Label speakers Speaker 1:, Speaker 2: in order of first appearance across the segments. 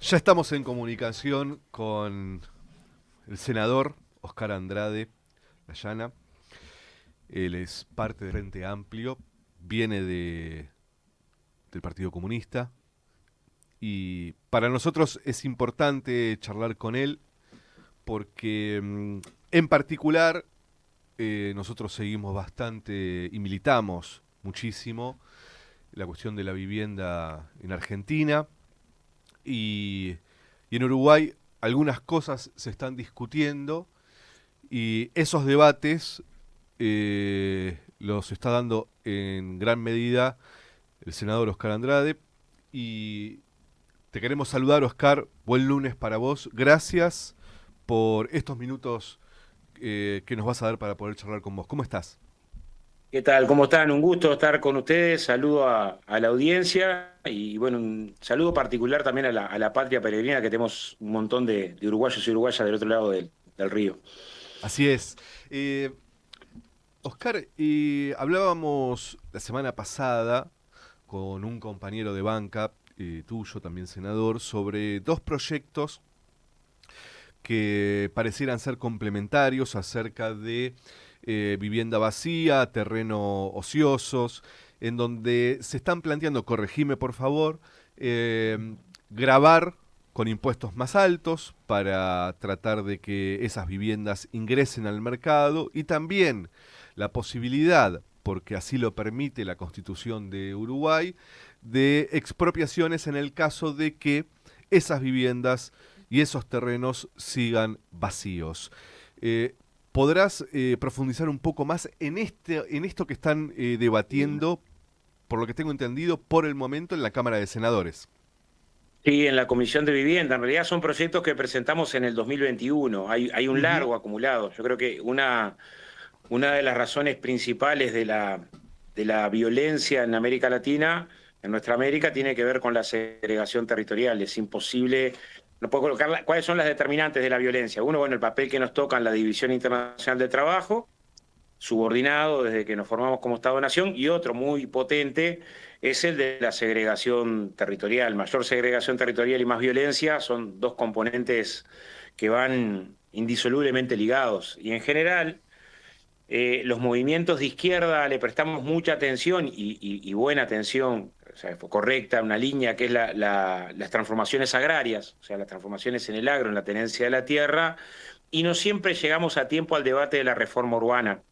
Speaker 1: Ya estamos en comunicación con el senador Oscar Andrade Layana. Él es parte del Frente Amplio, viene del Partido Comunista y para nosotros es importante charlar con él porque en particular nosotros seguimos bastante y militamos muchísimo la cuestión de la vivienda en Argentina y, y en Uruguay algunas cosas se están discutiendo y esos debates los está dando en gran medida el senador Oscar Andrade. Y te queremos saludar, Oscar. Buen lunes para vos. Gracias por estos minutos que nos vas a dar para poder charlar con vos. ¿Cómo estás?
Speaker 2: ¿Qué tal? ¿Cómo están? Un gusto estar con ustedes. Saludo a la audiencia y bueno, un saludo particular también a la patria peregrina, que tenemos un montón de uruguayos y uruguayas del otro lado del río.
Speaker 1: Así es. Eh, Oscar, hablábamos la semana pasada con un compañero de banca tuyo, también senador, sobre dos proyectos que parecieran ser complementarios acerca de vivienda vacía, terreno ociosos, en donde se están planteando, corregime por favor, grabar con impuestos más altos para tratar de que esas viviendas ingresen al mercado y también la posibilidad, porque así lo permite la Constitución de Uruguay, de expropiaciones en el caso de que esas viviendas y esos terrenos sigan vacíos. Eh, ¿Podrás profundizar un poco más en esto que están debatiendo, por lo que tengo entendido, por el momento en la Cámara de Senadores?
Speaker 2: Sí, en la Comisión de Vivienda. En realidad son proyectos que presentamos en el 2021. Hay un
Speaker 1: Ujú.
Speaker 2: largo acumulado. Yo creo que una de las razones principales de la violencia en América Latina, en nuestra América, tiene que ver con la segregación territorial. Es imposible, no puedo colocar cuáles son las determinantes de la violencia. Uno, bueno, el papel que nos toca en la División Internacional del Trabajo, subordinado desde que nos formamos como Estado-Nación, y otro muy potente es el de la segregación territorial. Mayor segregación territorial y más violencia son dos componentes que van indisolublemente ligados. Y en general los movimientos de izquierda le prestamos mucha atención y buena atención, o sea, correcta, una línea que es las transformaciones agrarias, o sea, las transformaciones en el agro, en la tenencia de la tierra, y no siempre llegamos a tiempo al debate de la reforma urbana.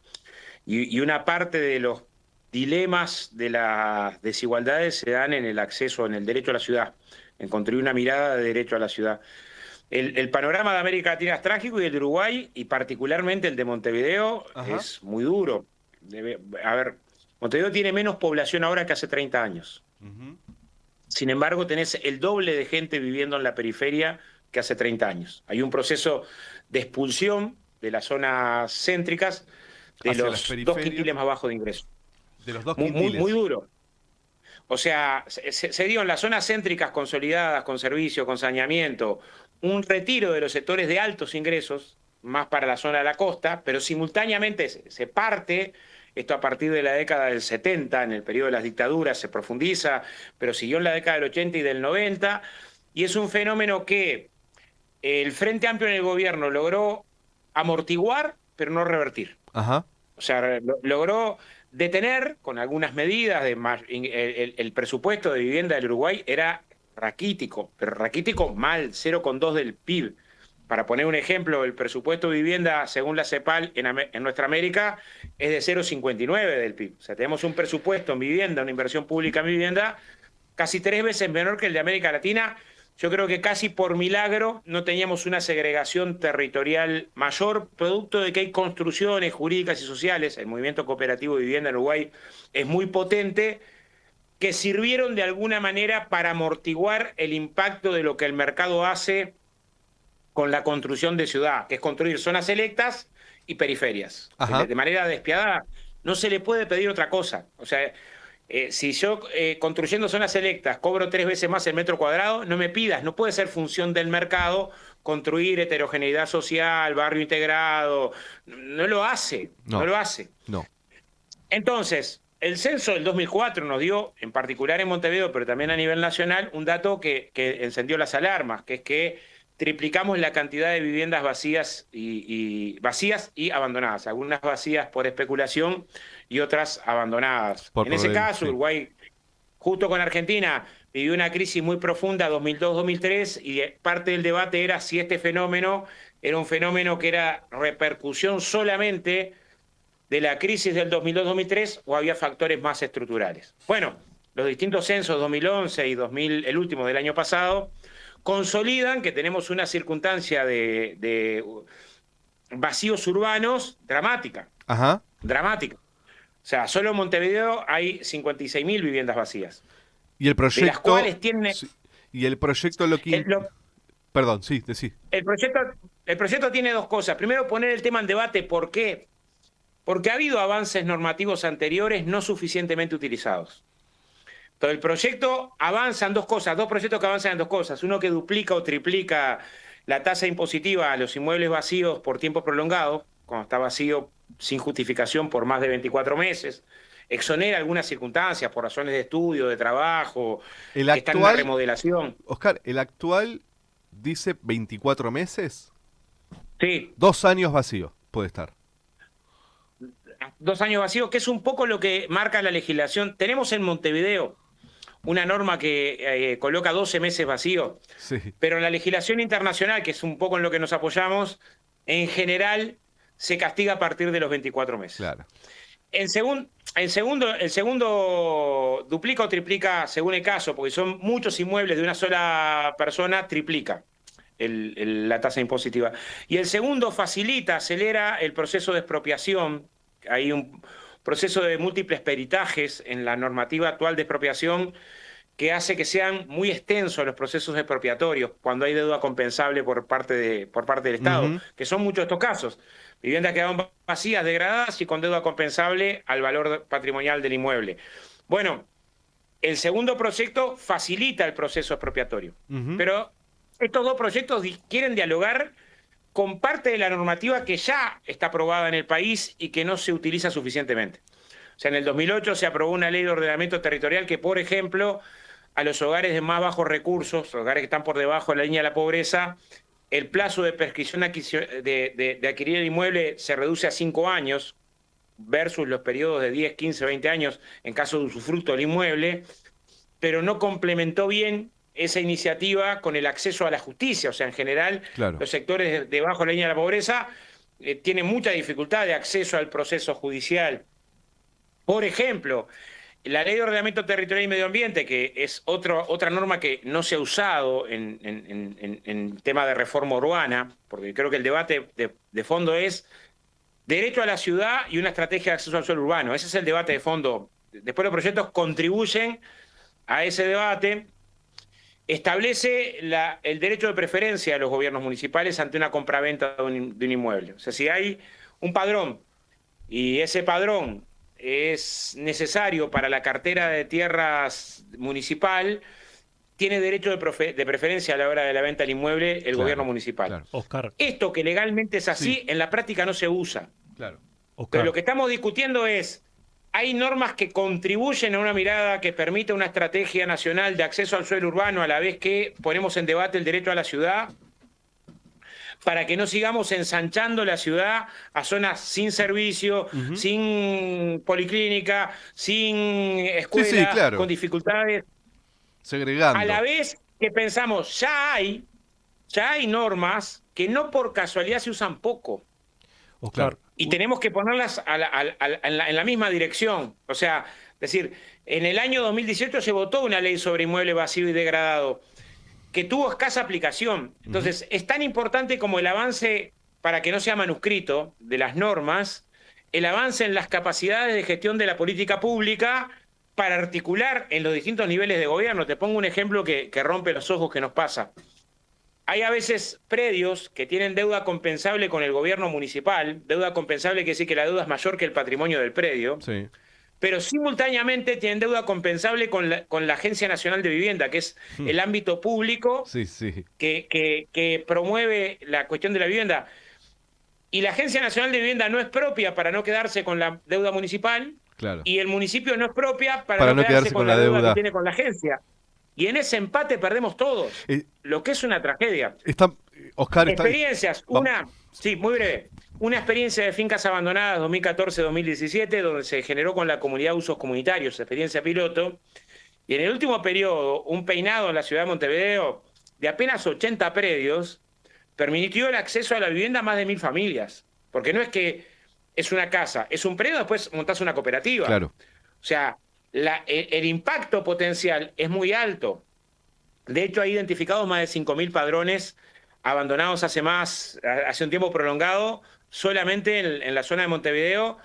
Speaker 2: Y una parte de los dilemas de las desigualdades se dan en el acceso, en el derecho a la ciudad, en construir una mirada de derecho a la ciudad. El panorama de América Latina es trágico y el de Uruguay, y particularmente el de Montevideo,
Speaker 1: Ajá.
Speaker 2: es muy duro. A ver, Montevideo tiene menos población ahora que hace 30 años.
Speaker 1: Ujú.
Speaker 2: Sin embargo, tenés el doble de gente viviendo en la periferia que hace 30 años. Hay un proceso de expulsión de las zonas céntricas de
Speaker 1: Hacia las
Speaker 2: los dos
Speaker 1: periferias
Speaker 2: quintiles más bajos de ingreso.
Speaker 1: de los dos
Speaker 2: Muy, muy, muy
Speaker 1: quintiles.
Speaker 2: duro. O sea, se dio en las zonas céntricas consolidadas, con servicio, con saneamiento, un retiro de los sectores de altos ingresos, más para la zona de la costa, pero simultáneamente se parte, esto a partir de la década del 70, en el periodo de las dictaduras, se profundiza, pero siguió en la década del 80 y del 90, y es un fenómeno que el Frente Amplio en el gobierno logró amortiguar, pero no revertir.
Speaker 1: Ajá.
Speaker 2: O sea, logró detener con algunas medidas el presupuesto de vivienda del Uruguay era raquítico, pero raquítico mal, 0,2 del PIB. Para poner un ejemplo, el presupuesto de vivienda, según la CEPAL, en nuestra América, es de 0,59 del PIB. O sea, tenemos un presupuesto en vivienda, una inversión pública en vivienda, casi 3 veces menor que el de América Latina. Yo creo que casi por milagro no teníamos una segregación territorial mayor, producto de que hay construcciones jurídicas y sociales, el movimiento cooperativo de vivienda en Uruguay es muy potente, que sirvieron de alguna manera para amortiguar el impacto de lo que el mercado hace con la construcción de ciudad, que es construir zonas selectas y periferias.
Speaker 1: Ajá.
Speaker 2: De manera despiadada, no se le puede pedir otra cosa. O sea, si yo construyendo zonas selectas cobro 3 veces más el metro cuadrado, no me pidas, no puede ser función del mercado construir heterogeneidad social, barrio integrado, no lo hace, no
Speaker 1: No,
Speaker 2: lo hace.
Speaker 1: no.
Speaker 2: Entonces, el censo del 2004 nos dio, en particular en Montevideo, pero también a nivel nacional, un dato que encendió las alarmas, que es que triplicamos la cantidad de viviendas vacías vacías y abandonadas. Algunas vacías por especulación y otras abandonadas.
Speaker 1: Por
Speaker 2: En ese
Speaker 1: problemas,
Speaker 2: caso,
Speaker 1: sí.
Speaker 2: Uruguay, justo con Argentina, vivió una crisis muy profunda 2002-2003 y parte del debate era si este fenómeno era un fenómeno que era repercusión solamente de la crisis del 2002-2003 o había factores más estructurales. Bueno, los distintos censos 2011 y 2000, el último del año pasado, consolidan que tenemos una circunstancia de vacíos urbanos dramática,
Speaker 1: Ajá.
Speaker 2: dramática. O sea, solo en Montevideo hay 56.000 viviendas vacías,
Speaker 1: Y el
Speaker 2: de las
Speaker 1: proyecto.
Speaker 2: cuales tiene...
Speaker 1: Sí, y el proyecto lo que. Perdón, sí, decí.
Speaker 2: El proyecto tiene dos cosas. Primero, poner el tema en debate. ¿Por qué? Porque ha habido avances normativos anteriores no suficientemente utilizados. Entonces, el proyecto avanza en dos cosas, dos proyectos que avanzan en dos cosas. Uno que duplica o triplica la tasa impositiva a los inmuebles vacíos por tiempo prolongado, cuando está vacío sin justificación por más de 24 meses. Exonera algunas circunstancias por razones de estudio, de trabajo,
Speaker 1: El
Speaker 2: que están en una
Speaker 1: actual.
Speaker 2: remodelación.
Speaker 1: Oscar, el actual dice 24 meses.
Speaker 2: Sí,
Speaker 1: 2 años vacío puede estar.
Speaker 2: 2 años vacíos, que es un poco lo que marca la legislación. Tenemos en Montevideo una norma que coloca 12 meses vacío,
Speaker 1: Sí,
Speaker 2: pero en la legislación internacional, que es un poco en lo que nos apoyamos, en general se castiga a partir de los 24 meses.
Speaker 1: claro.
Speaker 2: El segundo duplica o triplica según el caso, porque son muchos inmuebles de una sola persona, triplica la tasa impositiva. Y el segundo facilita, acelera el proceso de expropiación. Hay un proceso de múltiples peritajes en la normativa actual de expropiación que hace que sean muy extensos los procesos expropiatorios cuando hay deuda compensable por parte del Estado,
Speaker 1: Ujú.
Speaker 2: que son muchos de estos casos. Viviendas que quedaron vacías, degradadas y con deuda compensable al valor patrimonial del inmueble. Bueno, el segundo proyecto facilita el proceso expropiatorio,
Speaker 1: Ujú.
Speaker 2: pero estos dos proyectos quieren dialogar con parte de la normativa que ya está aprobada en el país y que no se utiliza suficientemente. O sea, en el 2008 se aprobó una ley de ordenamiento territorial que, por ejemplo, a los hogares de más bajos recursos, hogares que están por debajo de la línea de la pobreza, el plazo de prescripción de adquirir el inmueble se reduce a 5 años versus los periodos de 10, 15, 20 años en caso de usufructo del inmueble, pero no complementó bien esa iniciativa con el acceso a la justicia. O sea, en general,
Speaker 1: Claro.
Speaker 2: los sectores debajo de la línea de la pobreza tienen mucha dificultad de acceso al proceso judicial. Por ejemplo, la Ley de Ordenamiento Territorial y Medio Ambiente, que es otra norma que no se ha usado en tema de reforma urbana, porque creo que el debate de fondo es derecho a la ciudad y una estrategia de acceso al suelo urbano. Ese es el debate de fondo. Después los proyectos contribuyen a ese debate. Establece el derecho de preferencia a los gobiernos municipales ante una compraventa de un inmueble. O sea, si hay un padrón y ese padrón es necesario para la cartera de tierras municipal, tiene derecho de preferencia a la hora de la venta del inmueble el
Speaker 1: Claro,
Speaker 2: gobierno municipal.
Speaker 1: claro.
Speaker 3: Oscar,
Speaker 2: Esto que legalmente es así,
Speaker 1: Sí.
Speaker 2: en la práctica no se usa.
Speaker 1: Claro.
Speaker 2: Pero
Speaker 3: Oscar,
Speaker 2: lo que estamos discutiendo es, hay normas que contribuyen a una mirada que permite una estrategia nacional de acceso al suelo urbano a la vez que ponemos en debate el derecho a la ciudad, para que no sigamos ensanchando la ciudad a zonas sin servicio,
Speaker 1: Ujú.
Speaker 2: sin policlínica, sin escuela,
Speaker 1: Sí, claro.
Speaker 2: con dificultades.
Speaker 1: Segregando.
Speaker 2: A la vez que pensamos, ya hay normas que no por casualidad se usan poco.
Speaker 3: Oscar,
Speaker 1: Claro.
Speaker 2: Y tenemos que ponerlas en la misma dirección. O sea, es decir, en el año 2018 se votó una ley sobre inmueble vacío y degradado que tuvo escasa aplicación. Entonces, es tan importante como el avance, para que no sea manuscrito, de las normas, el avance en las capacidades de gestión de la política pública para articular en los distintos niveles de gobierno. Te pongo un ejemplo que rompe los ojos que nos pasa. Hay a veces predios que tienen deuda compensable con el gobierno municipal. Deuda compensable quiere decir que la deuda es mayor que el patrimonio del predio.
Speaker 1: Sí.
Speaker 2: Pero simultáneamente tienen deuda compensable con la Agencia Nacional de Vivienda, que es el ámbito público
Speaker 1: Sí, sí.
Speaker 2: que promueve la cuestión de la vivienda. Y la Agencia Nacional de Vivienda no es propia para no quedarse con la deuda municipal,
Speaker 1: Claro.
Speaker 2: y el municipio no expropia
Speaker 1: Para no quedarse
Speaker 2: con
Speaker 1: con
Speaker 2: la
Speaker 1: la
Speaker 2: deuda que
Speaker 1: deuda.
Speaker 2: tiene con la agencia. Y en ese empate perdemos todos,
Speaker 1: Eh,
Speaker 2: lo que es una tragedia.
Speaker 1: está, Oscar, está.
Speaker 2: Experiencias,
Speaker 1: Vamos.
Speaker 2: sí, muy breve. Una experiencia de fincas abandonadas 2014-2017, donde se generó con la comunidad usos comunitarios, experiencia piloto. Y en el último periodo, un peinado en la ciudad de Montevideo de apenas 80 predios permitió el acceso a la vivienda a más de 1000 familias. Porque no es que es una casa, es un predio, después montás una cooperativa.
Speaker 1: Claro.
Speaker 2: O sea, el impacto potencial es muy alto. De hecho, hay identificados más de 5000 padrones abandonados hace un tiempo prolongado, solamente en la zona de Montevideo,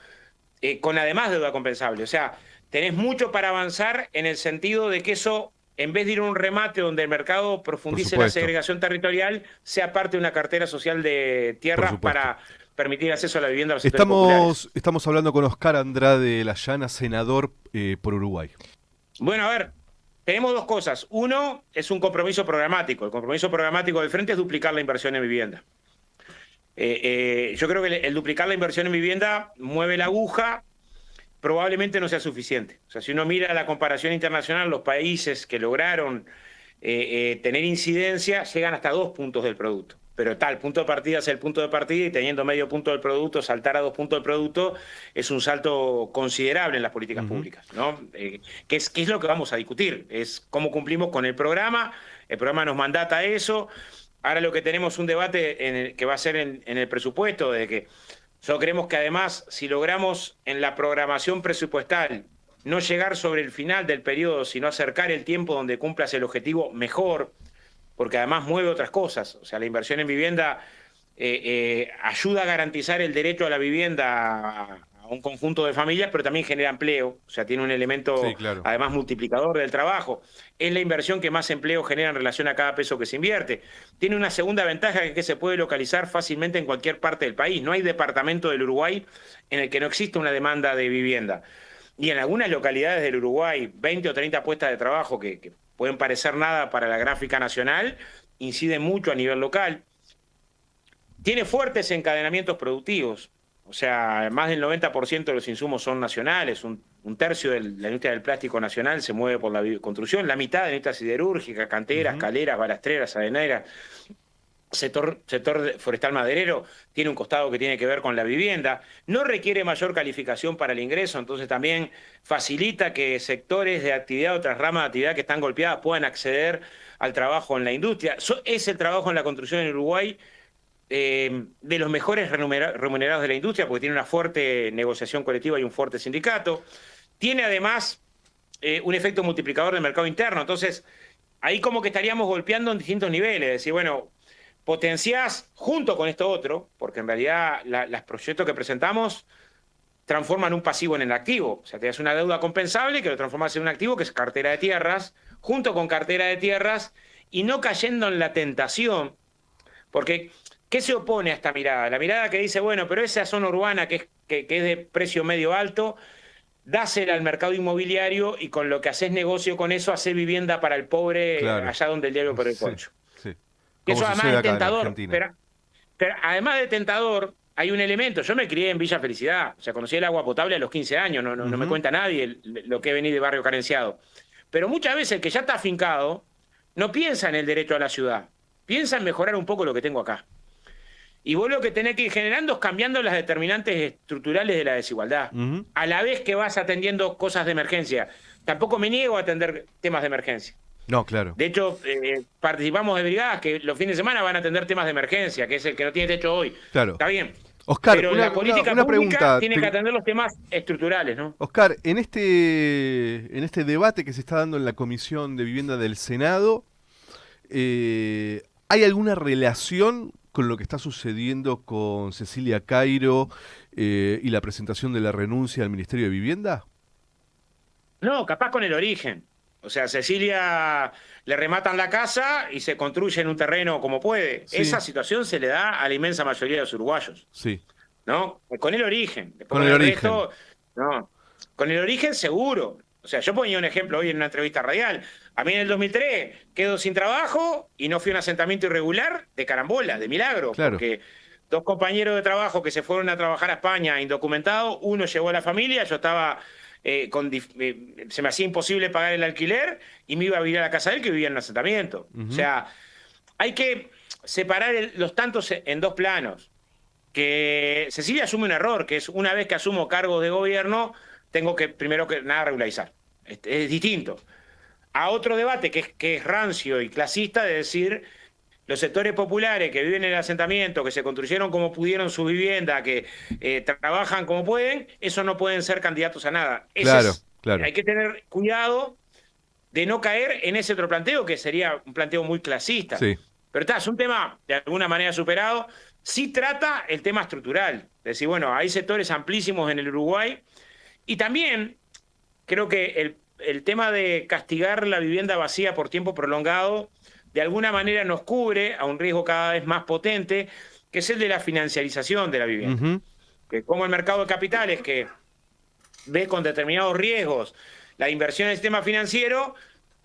Speaker 2: con además deuda compensable. O sea, tenés mucho para avanzar en el sentido de que eso, en vez de ir a un remate donde el mercado profundice la segregación territorial, sea parte de una cartera social de tierras para permitir acceso a la vivienda a los sectores populares.
Speaker 1: Estamos hablando con Oscar Andrade Layana, senador por Uruguay.
Speaker 2: Bueno, a ver, tenemos dos cosas. Uno es un compromiso programático. El compromiso programático del Frente es duplicar la inversión en vivienda. Yo creo que el duplicar la inversión en vivienda mueve la aguja, probablemente no sea suficiente. O sea, si uno mira la comparación internacional, los países que lograron tener incidencia llegan hasta 2 puntos del producto. Pero tal, punto de partida es el punto de partida y teniendo medio punto del producto, saltar a 2 puntos del producto es un salto considerable en las políticas públicas, ¿no? ¿Qué es lo que vamos a discutir? Es cómo cumplimos con el programa nos mandata eso. Ahora lo que tenemos un debate que va a ser en el presupuesto, de que nosotros creemos que además, si logramos en la programación presupuestal no llegar sobre el final del periodo, sino acercar el tiempo donde cumplas el objetivo mejor, porque además mueve otras cosas. O sea, la inversión en vivienda ayuda a garantizar el derecho a la vivienda a un conjunto de familias, pero también genera empleo. O sea, tiene un elemento, sí, claro, además multiplicador del trabajo. Es la inversión que más empleo genera en relación a cada peso que se invierte. Tiene una segunda ventaja, que es que se puede localizar fácilmente en cualquier parte del país. No hay departamento del Uruguay en el que no exista una demanda de vivienda. Y en algunas localidades del Uruguay, 20 o 30 puestas de trabajo que pueden parecer nada para la gráfica nacional, inciden mucho a nivel local. Tiene fuertes encadenamientos productivos. O sea, más del 90% de los insumos son nacionales, un tercio de la industria del plástico nacional se mueve por la construcción, la mitad de la industria siderúrgica, canteras, caleras, balastreras, areneras. Sector forestal maderero tiene un costado que tiene que ver con la vivienda, no requiere mayor calificación para el ingreso, entonces también facilita que sectores de actividad, otras ramas de actividad que están golpeadas puedan acceder al trabajo en la industria. Es el trabajo en la construcción en Uruguay de los mejores remunerados de la industria, porque tiene una fuerte negociación colectiva y un fuerte sindicato. Tiene además un efecto multiplicador del mercado interno, entonces ahí como que estaríamos golpeando en distintos niveles, es decir, bueno, potenciás junto con esto otro, porque en realidad los proyectos que presentamos transforman un pasivo en el activo. O sea, te das una deuda compensable que lo transformas en un activo, que es cartera de tierras, junto con cartera de tierras, y no cayendo en la tentación, porque ¿qué se opone a esta mirada? La mirada que dice, bueno, pero esa zona urbana que es de precio medio alto, dásela al mercado inmobiliario y con lo que haces negocio con eso, haces vivienda para el pobre, claro, allá donde el diablo por el concho.
Speaker 1: Sí.
Speaker 2: Eso además es tentador, pero además de tentador, hay un elemento. Yo me crié en Villa Felicidad, o sea, conocí el agua potable a los 15 años, no me cuenta nadie lo que he venido de barrio carenciado. Pero muchas veces el que ya está afincado no piensa en el derecho a la ciudad, piensa en mejorar un poco lo que tengo acá. Y vos lo que tenés que ir generando es cambiando las determinantes estructurales de la desigualdad, a la vez que vas atendiendo cosas de emergencia. Tampoco me niego a atender temas de emergencia.
Speaker 1: No, claro.
Speaker 2: De hecho, participamos de brigadas que los fines de semana van a atender temas de emergencia, que es el que no tiene techo hoy.
Speaker 1: Claro.
Speaker 2: Está bien.
Speaker 1: Oscar,
Speaker 2: pero la política
Speaker 1: una
Speaker 2: pública
Speaker 1: pregunta,
Speaker 2: tiene que atender los temas estructurales, ¿no?
Speaker 1: Oscar, en este debate que se está dando en la Comisión de Vivienda del Senado, ¿hay alguna relación con lo que está sucediendo con Cecilia Cairo y la presentación de la renuncia al Ministerio de Vivienda?
Speaker 2: No, capaz con el origen. O sea, a Cecilia le rematan la casa y se construye en un terreno como puede. Sí. Esa situación se le da a la inmensa mayoría de los uruguayos.
Speaker 1: Sí.
Speaker 2: ¿No? Con el origen.
Speaker 1: Después con el origen.
Speaker 2: Resto, no. Con el origen seguro. O sea, yo ponía un ejemplo hoy en una entrevista radial. A mí en el 2003 quedo sin trabajo y no fui a un asentamiento irregular de carambola, de milagro.
Speaker 1: Claro.
Speaker 2: Porque 2 compañeros de trabajo que se fueron a trabajar a España indocumentados, uno llevó a la familia, yo estaba se me hacía imposible pagar el alquiler y me iba a vivir a la casa de él, que vivía en un asentamiento. O sea, hay que separar los tantos en dos planos. Que Cecilia asume un error, que es una vez que asumo cargos de gobierno, tengo que primero que nada regularizar. Es distinto a otro debate que es rancio y clasista de decir los sectores populares que viven en el asentamiento, que se construyeron como pudieron su vivienda, que trabajan como pueden, esos no pueden ser candidatos a nada.
Speaker 1: Claro, claro.
Speaker 2: Hay que tener cuidado de no caer en ese otro planteo, que sería un planteo muy clasista.
Speaker 1: Sí.
Speaker 2: Pero es un tema de alguna manera superado. Sí trata el tema estructural. Es decir, bueno, hay sectores amplísimos en el Uruguay. Y también creo que el tema de castigar la vivienda vacía por tiempo prolongado de alguna manera nos cubre a un riesgo cada vez más potente, que es el de la financiarización de la vivienda. Que como el mercado de capitales, que ve con determinados riesgos la inversión en el sistema financiero,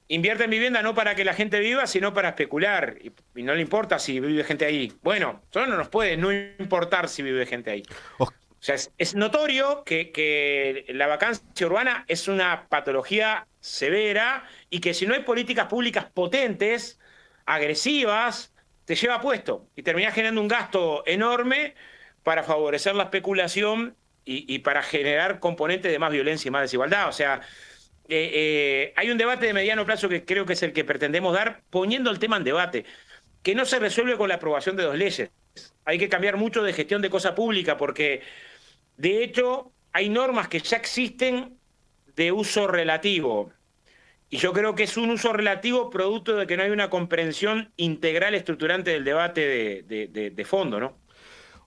Speaker 2: invierte en vivienda no para que la gente viva, sino para especular. Y no le importa si vive gente ahí. Bueno, solo no nos puede no importar si vive gente ahí. O sea, es notorio que la vacancia urbana es una patología severa y que si no hay políticas públicas potentes, agresivas, te lleva puesto y terminás generando un gasto enorme para favorecer la especulación y para generar componentes de más violencia y más desigualdad. O sea, hay un debate de mediano plazo que creo que es el que pretendemos dar, poniendo el tema en debate, que no se resuelve con la aprobación de 2 leyes. Hay que cambiar mucho de gestión de cosa pública porque, de hecho, hay normas que ya existen de uso relativo. Y yo creo que es un uso relativo producto de que no hay una comprensión integral estructurante del debate de fondo, ¿no?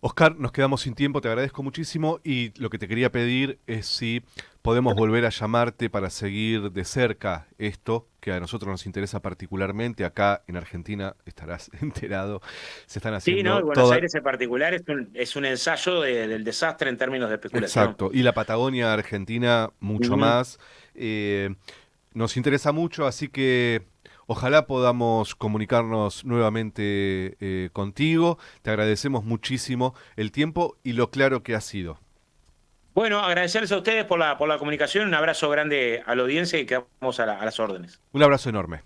Speaker 1: Oscar, nos quedamos sin tiempo, te agradezco muchísimo y lo que te quería pedir es si podemos volver a llamarte para seguir de cerca esto, que a nosotros nos interesa particularmente. Acá en Argentina, estarás enterado, se están haciendo...
Speaker 2: Sí, ¿no? Buenos Aires en particular es un ensayo del desastre en términos de especulación.
Speaker 1: Exacto, y la Patagonia Argentina mucho más. Nos interesa mucho, así que... Ojalá podamos comunicarnos nuevamente contigo. Te agradecemos muchísimo el tiempo y lo claro que ha sido.
Speaker 2: Bueno, agradecerles a ustedes por la comunicación. Un abrazo grande a la audiencia y quedamos a las órdenes.
Speaker 1: Un abrazo enorme.